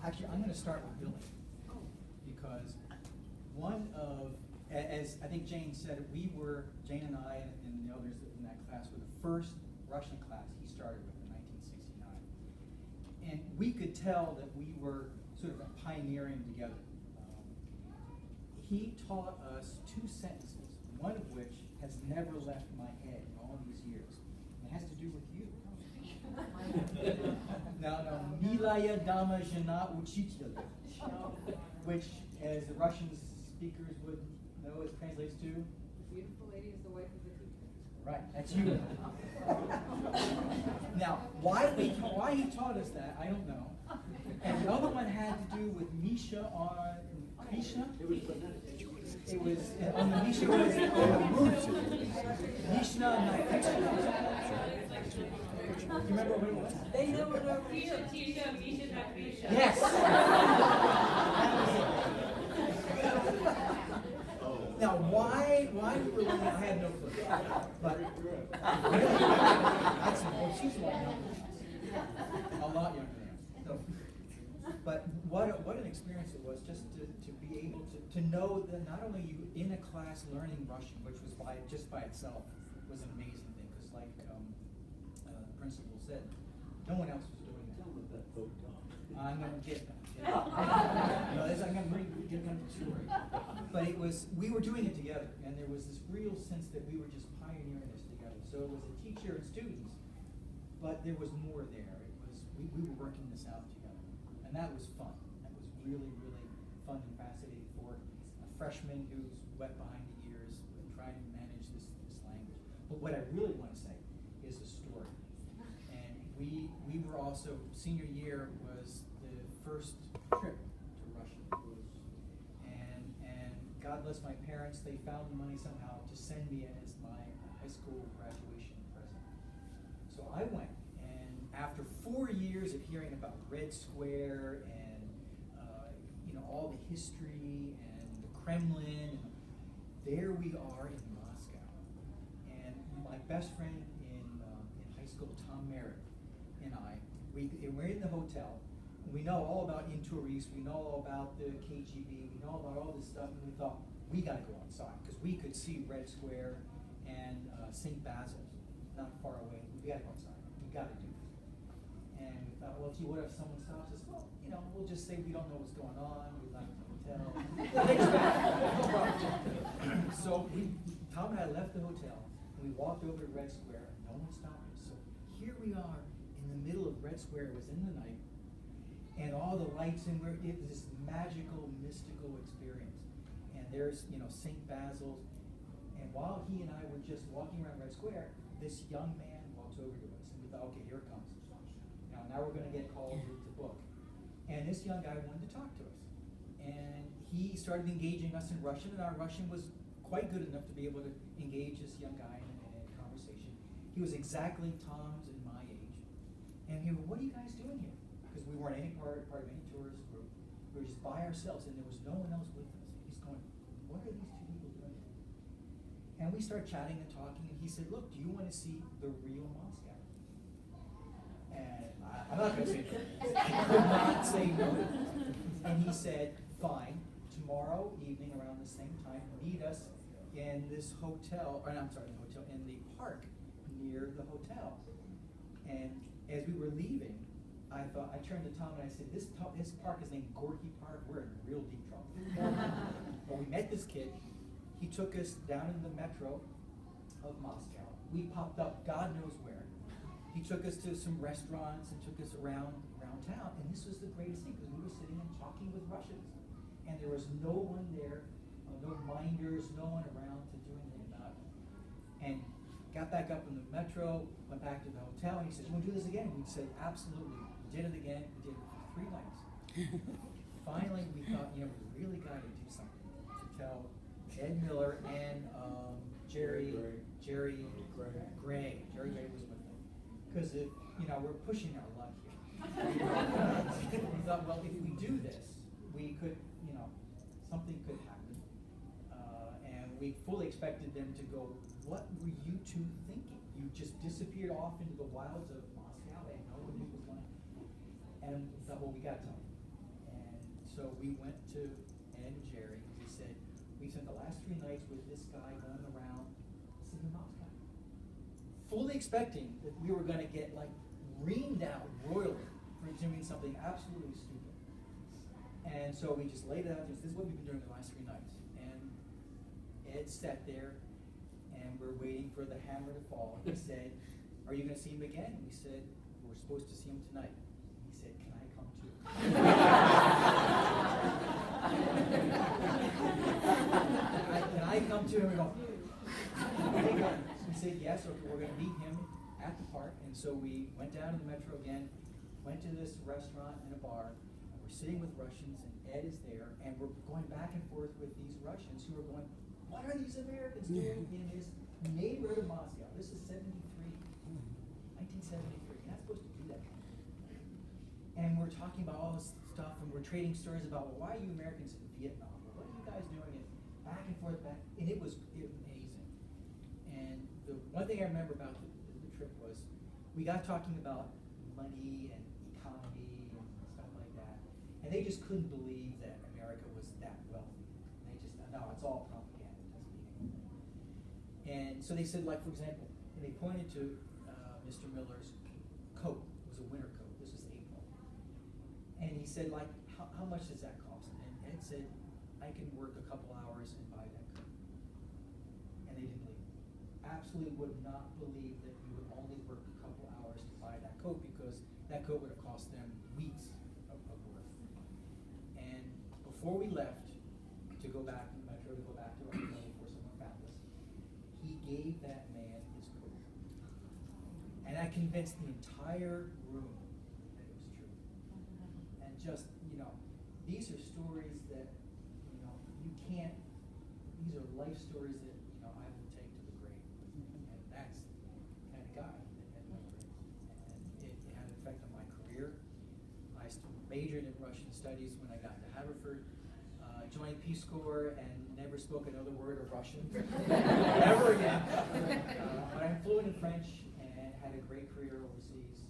Actually, I'm going to start with Billy, because one of, as I think Jane said, Jane and I and the others in that class were the first Russian class he started with in 1969. And we could tell that we were sort of pioneering together. He taught us 2 sentences, one of which has never left my head in all these years. It has to do with you. Now, Milaya dama zhena uchitel, which, as the Russian speakers would know, it translates to? The beautiful lady is the wife of the teacher. Right, that's you. Now, why he taught us that, I don't know. And the other one had to do with Misha on Misha. It was on the Misha. It was Mishnah. Do you remember what it was? They know it over here. Yes. Now, why we were learning, I have no clue. But really, she's a lot younger than us. So, but what an experience it was, just to be able to know that not only you in a class learning Russian, which was just by itself was an amazing thing, because like the principal said, no one else was doing that. Tell them about photon. I'm going to get them. I'm going to give them the story. But we were doing it together, and there was this real sense that we were just pioneering this together. So it was a teacher and students, but there was more there. We were working this out together, and that was fun. That was really, really fun and fascinating for a freshman who's wet behind the ears and trying to manage this language. But what I really want to say is a story. And we were also, senior year was the first trip to Russia. And God bless my parents, they found the money somehow to send me as my high school graduation present. So I went, and after 4 years of hearing about Red Square and all the history and the Kremlin, there we are in Moscow. And my best friend in high school, Tom Merritt, and we're in the hotel. And we know all about Intourist, we know all about the KGB, we know about all this stuff, and we thought, we got to go outside, because we could see Red Square and St. Basil's not far away. We got to go outside. We got to do this. And we thought, well, gee, what if someone stops us? Well, we'll just say we don't know what's going on. We left the hotel. So Tom and I left the hotel, and we walked over to Red Square, and no one stopped us. So here we are in the middle of Red Square. It was in the night, and all the lights, and it was this magical, mystical experience. And there's, St. Basil's, and while he and I were just walking around Red Square, this young man walks over to us, and we thought, okay, here it comes. Now we're going to get called to book. And this young guy wanted to talk to us. And he started engaging us in Russian, and our Russian was quite good enough to be able to engage this young guy in a conversation. He was exactly Tom's and my age. And he went, what are you guys doing here? Because we weren't any part of any tourist group. We were just by ourselves, and there was no one else with us. He's going, what are these 2 people doing here? And we started chatting and talking, and he said, look, do you want to see the real Moscow? And I'm not going to say no. I could not say no. And he said, fine, tomorrow evening around the same time, meet us in this hotel, in the park near the hotel. And as we were leaving, I turned to Tom and I said, this park is named Gorky Park. We're in real deep trouble. But we met this kid. He took us down in the metro of Moscow. We popped up God knows where. He took us to some restaurants and took us around town. And this was the greatest thing, because we were sitting and talking with Russians. And there was no one there, no minders, no one around to do anything about it. And got back up in the metro, went back to the hotel, and he said, you want to do this again? And we said, absolutely. We did it again. We did it for 3 nights. Finally, we thought, we really got to do something to tell Ed Miller and Jerry Gray was with them. Because we're pushing our luck here. We thought, well, if we do this, we could, something could happen. And we fully expected them to go, what were you 2 thinking? You just disappeared off into the wilds of Moscow, and And we thought, well, we got time. And so we went to Ed and Jerry, and we said, we spent the last 3 nights with this guy going around singing Moscow. Fully expecting that we were going to get like reamed out royally for doing something absolutely stupid. And so we just laid it out, this is what we've been doing the last 3 nights. And Ed sat there, and we're waiting for the hammer to fall. He said, are you going to see him again? And we said, we're supposed to see him tonight. He said, can I come too? Can I come too? And we go, we said, yes, okay, we're going to meet him at the park. And so we went down to the metro again, went to this restaurant and a bar, and we're sitting with Russians, and Ed is there, and we're going back and forth with these Russians who are going, what are these Americans doing in this neighborhood of Moscow? This is 1973. You're not supposed to do that. And we're talking about all this stuff, and we're trading stories about, well, why are you Americans in Vietnam? Well, what are you guys doing? And back and forth, and it was amazing. And the one thing I remember about the trip was we got talking about money and economy and stuff like that, and they just couldn't believe that America was that wealthy. They just thought, no, it's all propaganda. It doesn't mean anything. And so they said, like, for example, and they pointed to Mr. Miller's coat. It was a winter coat. This was April. And he said, like, how much does that cost? And Ed said, I can work a couple hours and buy that coat. And they didn't believe it. Absolutely would not believe that you would only work a couple hours to buy that coat, because that coat would have cost them weeks of work. And before we left to go back to the metro, to go back to our hotel before someone found us, he gave that man his coat. And I convinced the entire room that it was true. And just, these are stories that, you can't, these are life stories that, I will take to the grave. And that's the kind of guy that Ed Miller is. And it had an effect on my career. I majored in Russian studies when I got to Haverford, joined Peace Corps, and never spoke another word of Russian. Never again. But I'm fluent in French and had a great career overseas.